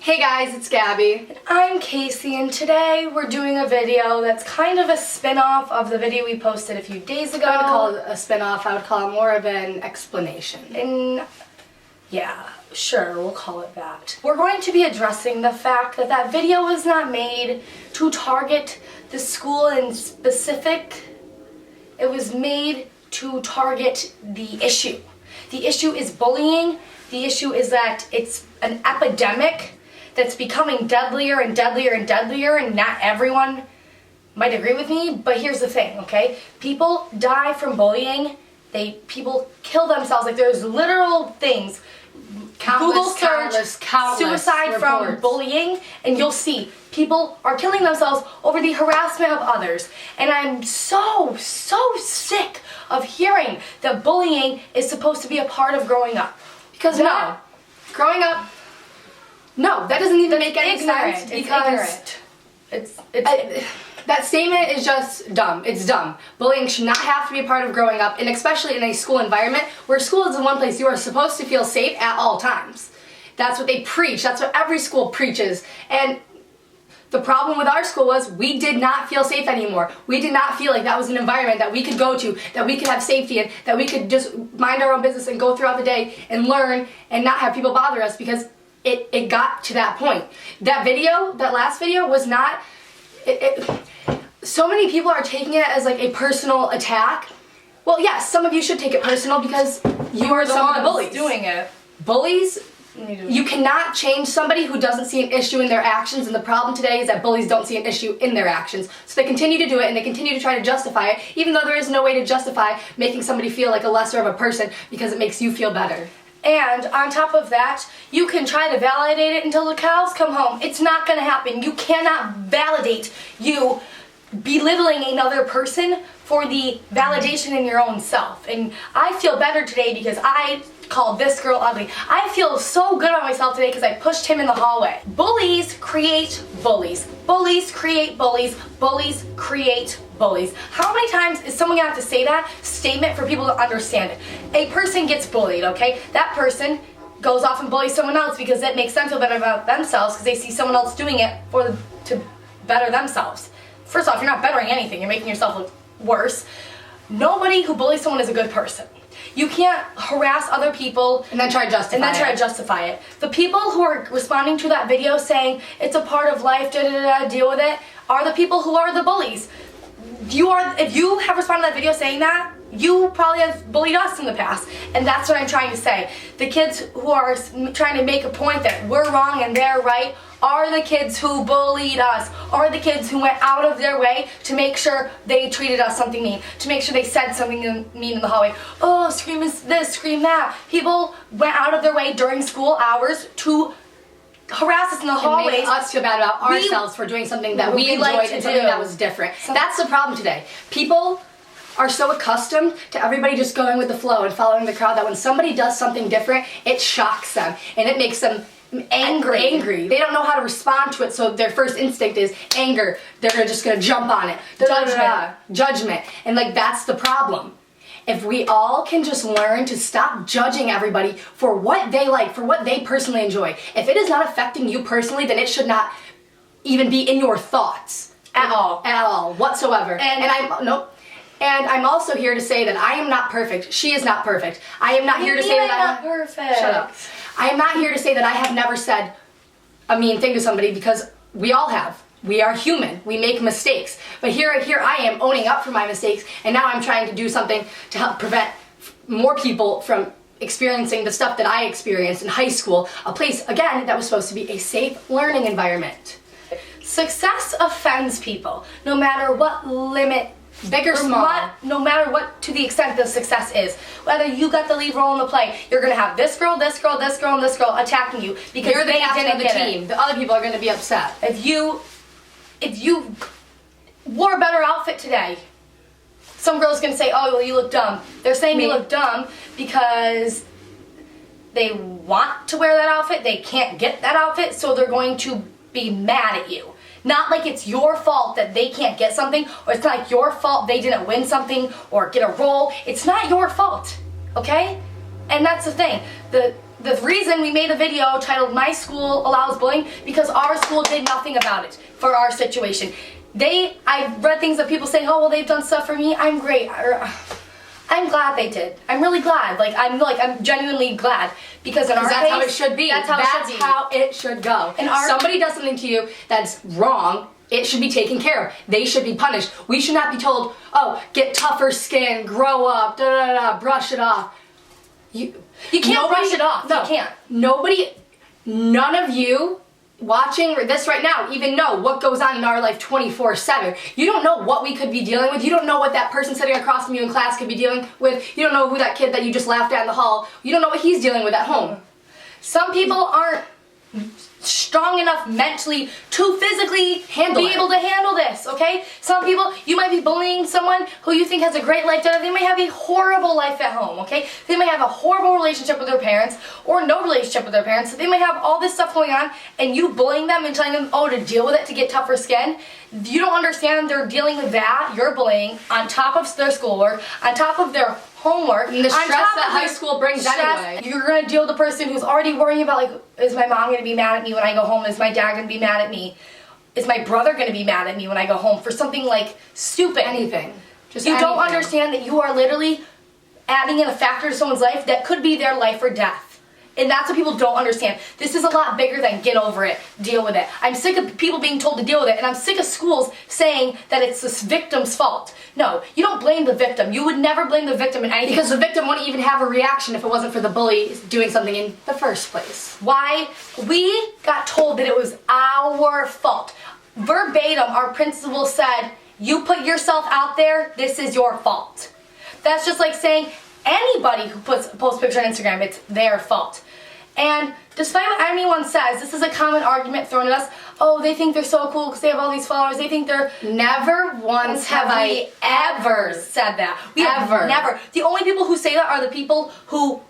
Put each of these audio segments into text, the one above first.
Hey guys, it's Gabby. And I'm Casey, and today we're doing a video that's kind of a spin-off of the video we posted a few days ago. I wouldn't call it a spin-off, I would call it more of an explanation. And yeah, sure, we'll call it that. We're going to be addressing the fact that that video was not made to target the school in specific. It was made to target the issue. The issue is bullying. The issue is that it's an epidemic that's becoming deadlier and deadlier and deadlier, and not everyone might agree with me, but here's the thing, okay? People die from bullying. People kill themselves. Like, there's literal things. Google search suicide from bullying, and you'll see people are killing themselves over the harassment of others. And I'm so sick of hearing that bullying is supposed to be a part of growing up. Because no, growing up, no, that doesn't even make any sense, because that statement is just dumb. It's dumb. Bullying should not have to be a part of growing up, and especially in a school environment where school is the one place you are supposed to feel safe at all times. That's what they preach. That's what every school preaches. And the problem with our school was we did not feel safe anymore. We did not feel like that was an environment that we could go to, that we could have safety in, that we could just mind our own business and go throughout the day and learn and not have people bother us, because it got to that point. That video, that last video, was not... So many people are taking it as like a personal attack. Well, yes, some of you should take it personal because you are the ones doing it. Bullies, you cannot change somebody who doesn't see an issue in their actions, and the problem today is that bullies don't see an issue in their actions. So they continue to do it, and they continue to try to justify it, even though there is no way to justify making somebody feel like a lesser of a person because it makes you feel better. And on top of that, you can try to validate it until the cows come home. It's not going to happen. You cannot validate you belittling another person for the validation in your own self. And I feel better today because I called this girl ugly. I feel so good about myself today because I pushed him in the hallway. Bullies create bullies. Bullies create bullies. Bullies create bullies. How many times is someone gonna have to say that statement for people to understand it? A person gets bullied, okay? That person goes off and bullies someone else because that makes them feel better about themselves because they see someone else doing it to better themselves. First off, you're not bettering anything. You're making yourself look worse. Nobody who bullies someone is a good person. You can't harass other people and then try to justify it. The people who are responding to that video saying it's a part of life, deal with it, are the people who are the bullies. If you have responded to that video saying that, you probably have bullied us in the past, and that's what I'm trying to say. The kids who are trying to make a point that we're wrong and they're right are the kids who bullied us, are the kids who went out of their way to make sure they treated us something mean, to make sure they said something mean in the hallway. Oh, scream this, scream that. People went out of their way during school hours to harass us in the hallways. And made us feel bad about ourselves for doing something that we enjoyed and something that was different. That's the problem today. People are so accustomed to everybody just going with the flow and following the crowd that when somebody does something different, it shocks them and it makes them angry. They don't know how to respond to it, so their first instinct is anger. They're just gonna jump on it. Judgment. And like, that's the problem. If we all can just learn to stop judging everybody for what they like, for what they personally enjoy. If it is not affecting you personally, then it should not even be in your thoughts. At all, whatsoever. And I'm also here to say that I am not perfect. She is not perfect. I am not here to say that I'm not perfect. Shut up. I am not here to say that I have never said a mean thing to somebody, because we all have. We are human. We make mistakes. But here I am owning up for my mistakes, and now I'm trying to do something to help prevent more people from experiencing the stuff that I experienced in high school, a place, again, that was supposed to be a safe learning environment. Success offends people, no matter what limit, big or small, no matter what to the extent the success is. Whether you got the lead role in the play, you're gonna have this girl, and this girl attacking you because you're the captain of the team. It. The other people are gonna be upset. If you wore a better outfit today, some girl's gonna say, "Oh, well, you look dumb." They're saying you look dumb because they want to wear that outfit. They can't get that outfit, so they're going to be mad at you. Not like it's your fault that they can't get something, or it's not like your fault they didn't win something or get a role. It's not your fault, okay? And that's the thing. the reason we made a video titled "My School Allows Bullying" because our school did nothing about it for our situation. I read things that people saying, "Oh, well, they've done stuff for me." I'm great. I'm glad they did. I'm really glad. I'm genuinely glad because in our that's case, how it should be. That's how it should go. And somebody does something to you that's wrong. It should be taken care of. They should be punished. We should not be told, "Oh, get tougher skin, grow up, brush it off." You can't brush it off. No, you can't. None of you watching this right now even know what goes on in our life 24/7. You don't know what we could be dealing with. You don't know what that person sitting across from you in class could be dealing with. You don't know who that kid that you just laughed at in the hall, you don't know what he's dealing with at home. Some people aren't strong enough mentally to physically be able to handle this, okay? Some people, you might be bullying someone who you think has a great life. They may have a horrible life at home, okay? They may have a horrible relationship with their parents or no relationship with their parents. They may have all this stuff going on and you bullying them and telling them, "Oh, to deal with it, to get tougher skin." You don't understand they're dealing with that. You're bullying on top of their schoolwork, on top of their homework, and the stress that high school brings anyway. You're gonna deal with the person who's already worrying about, is my mom gonna be mad at me when I go home? Is my dad gonna be mad at me? Is my brother gonna be mad at me when I go home for something stupid? Anything. You don't understand that you are literally adding in a factor to someone's life that could be their life or death. And that's what people don't understand. This is a lot bigger than get over it, deal with it. I'm sick of people being told to deal with it, and I'm sick of schools saying that it's this victim's fault. No, you don't blame the victim. You would never blame the victim in anything. Because the victim wouldn't even have a reaction if it wasn't for the bully doing something in the first place. Why? We got told that it was our fault. Verbatim, our principal said, "You put yourself out there, this is your fault." That's just like saying anybody who posts a picture on Instagram, it's their fault. And despite what anyone says, this is a common argument thrown at us. "Oh, they think they're so cool because they have all these followers. They think they're..." Never once have I ever said that. We have never. The only people who say that are the people who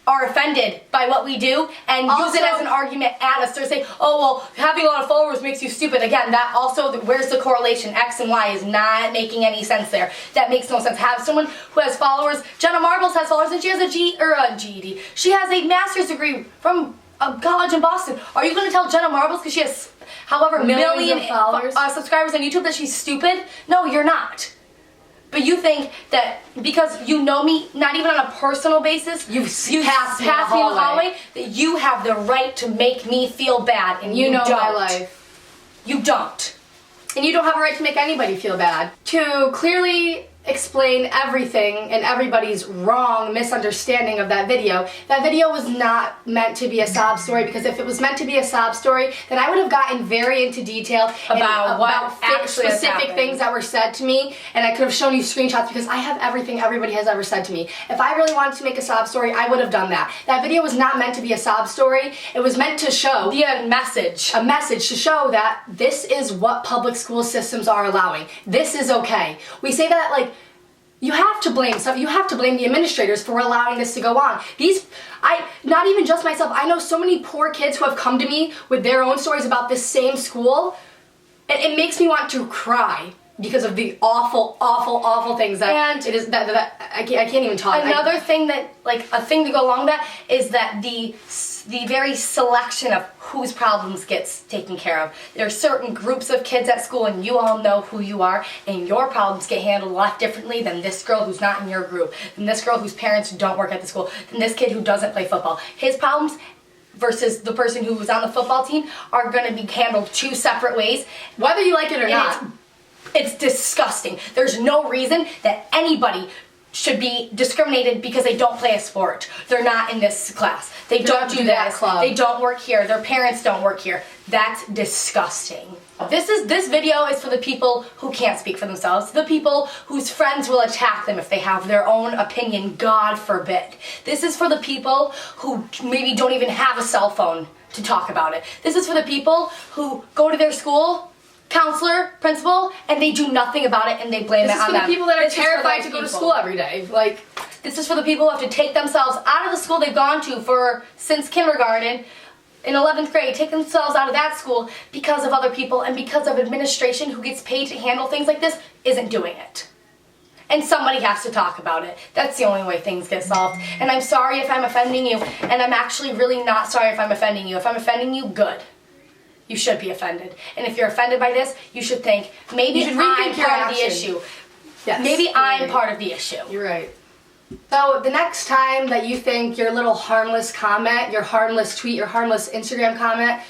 are offended by what we do and use it as an argument at us. They're saying, "Oh, well, having a lot of followers makes you stupid." Again, that also, where's the correlation? X and Y is not making any sense there. That makes no sense. Have someone who has followers. Jenna Marbles has followers and she has a GED. She has a master's degree from a college in Boston. Are you going to tell Jenna Marbles because she has however million followers, subscribers on YouTube that she's stupid? No, you're not. But you think that because you know me, not even on a personal basis, you passed me in the hallway, that you have the right to make me feel bad, and you know don't. My life. You don't. And you don't have a right to make anybody feel bad. To clearly explain everything and everybody's wrong misunderstanding of that video was not meant to be a sob story, because if it was meant to be a sob story, then I would have gotten very into detail about specific things that were said to me, and I could have shown you screenshots because I have everything everybody has ever said to me. If I really wanted to make a sob story, I would have done that. That video was not meant to be a sob story. It was meant to show a message to show that this is what public school systems are allowing. This is okay. We say that you have to blame you have to blame the administrators for allowing this to go on. Not even just myself, I know so many poor kids who have come to me with their own stories about this same school, and it makes me want to cry because of the awful, awful, awful things that I can't even talk. Another thing that, a thing to go along with that is that the very selection of whose problems gets taken care of. There are certain groups of kids at school, and you all know who you are, and your problems get handled a lot differently than this girl who's not in your group, than this girl whose parents don't work at the school, than this kid who doesn't play football. His problems versus the person who was on the football team are going to be handled two separate ways, whether you like it or not. It's disgusting. There's no reason that anybody should be discriminated because they don't play a sport. They're not in this class. They don't do that club. They don't work here. Their parents don't work here. That's disgusting. This video is for the people who can't speak for themselves, the people whose friends will attack them if they have their own opinion, God forbid. This is for the people who maybe don't even have a cell phone to talk about it. This is for the people who go to their school counselor, principal, and they do nothing about it and they blame it on them. This is for the people that are terrified to go to school every day. This is for the people who have to take themselves out of the school they've gone to since kindergarten in 11th grade, take themselves out of that school because of other people and because of administration who gets paid to handle things like this isn't doing it. and somebody has to talk about it. That's the only way things get solved. And I'm sorry if I'm offending you, and I'm actually really not sorry if I'm offending you. If I'm offending you, good. You should be offended. And if you're offended by this, you should think, maybe I'm part of the issue. Yes. Maybe I'm part of the issue. You're right. So the next time that you think your little harmless comment, your harmless tweet, your harmless Instagram comment,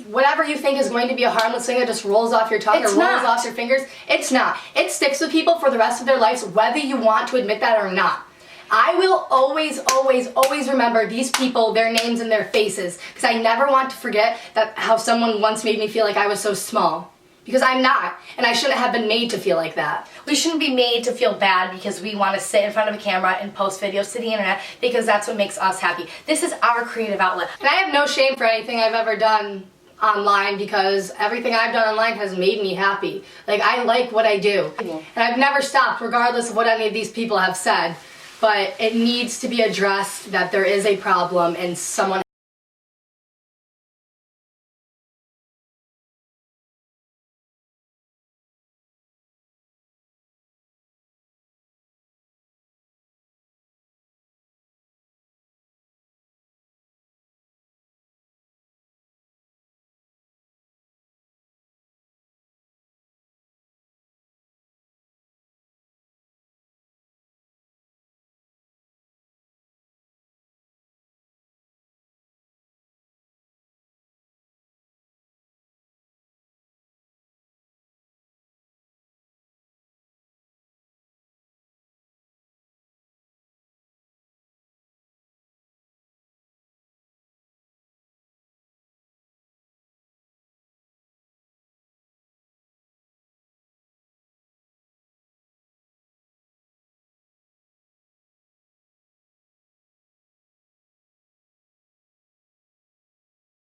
whatever you think is going to be a harmless thing that just rolls off your tongue or rolls off your fingers, it's not. It sticks with people for the rest of their lives, whether you want to admit that or not. I will always, always, always remember these people, their names and their faces, because I never want to forget that how someone once made me feel like I was so small. Because I'm not, and I shouldn't have been made to feel like that. We shouldn't be made to feel bad because we want to sit in front of a camera and post videos to the internet because that's what makes us happy. This is our creative outlet. And I have no shame for anything I've ever done online because everything I've done online has made me happy. Like, I like what I do. And I've never stopped, regardless of what any of these people have said. But it needs to be addressed that there is a problem and someone